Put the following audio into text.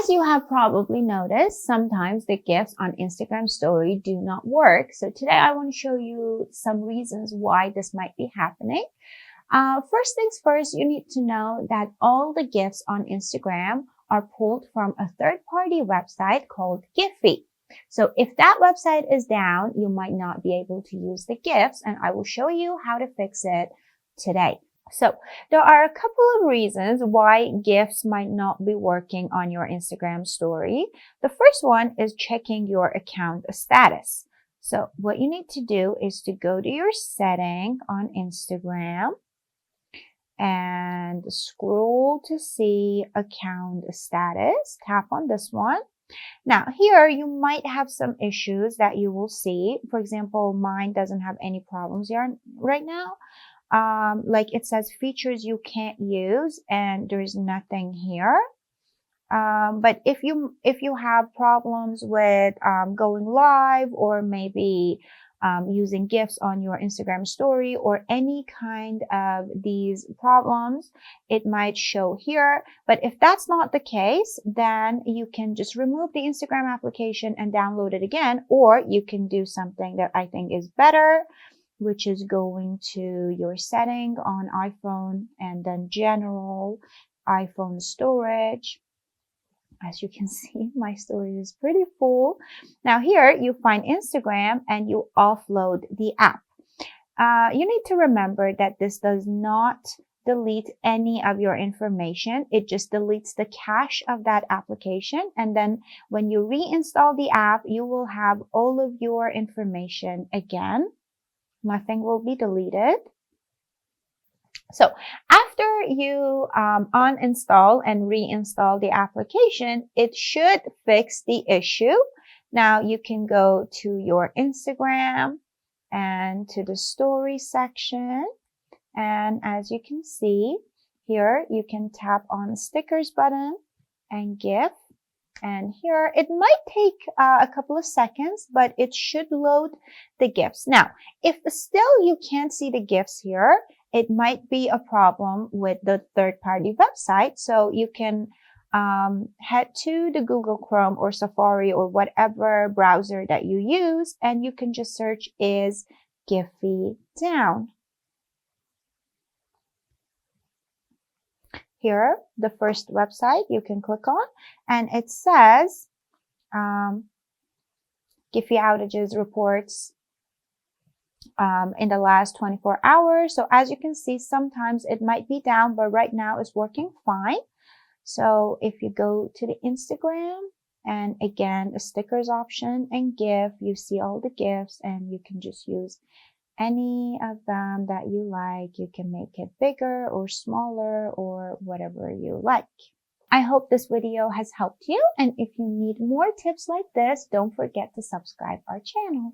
as you have probably noticed, sometimes the GIFs on Instagram story do not work. So today I want to show you some reasons why this might be happening. First things first, you need to know that all the GIFs on Instagram are pulled from a third-party website called Giphy. So if that website is down, you might not be able to use the GIFs, and I will show you how to fix it today. So there are a couple of reasons why GIFs might not be working on your Instagram story. The first one is checking your account status. So what you need to do is to go to your setting on Instagram and scroll to see account status. Tap on this one. Now here you might have some issues that you will see. For example, mine doesn't have any problems here right now. Like it says features you can't use and there's nothing here. But if you have problems with going live or maybe using GIFs on your Instagram story or any kind of these problems, it might show here. But if that's not the case, then you can just remove the Instagram application and download it again, or you can do something that I think is better, which is going to your setting on iPhone and then general iPhone storage. As you can see, my storage is pretty full. Now here you find Instagram and you offload the app. You need to remember that this does not delete any of your information. It just deletes the cache of that application. And then when you reinstall the app, you will have all of your information again. Nothing will be deleted. So after you uninstall and reinstall the application, it should fix the issue. Now you can go to your Instagram and to the story section. And as you can see here, you can tap on the stickers button and GIF. And here, it might take a couple of seconds, but it should load the GIFs. Now, if still you can't see the GIFs here, it might be a problem with the third-party website. So you can head to the Google Chrome or Safari or whatever browser that you use, and you can just search "Is Giphy down?" Here, the first website you can click on, and it says Giphy outages reports in the last 24 hours. So as you can see, sometimes it might be down, but right now it's working fine. So if you go to the Instagram and again, the stickers option and GIF, you see all the GIFs and you can just use any of them that you like. You can make it bigger or smaller or whatever you like. I hope this video has helped you. And if you need more tips like this, don't forget to subscribe our channel.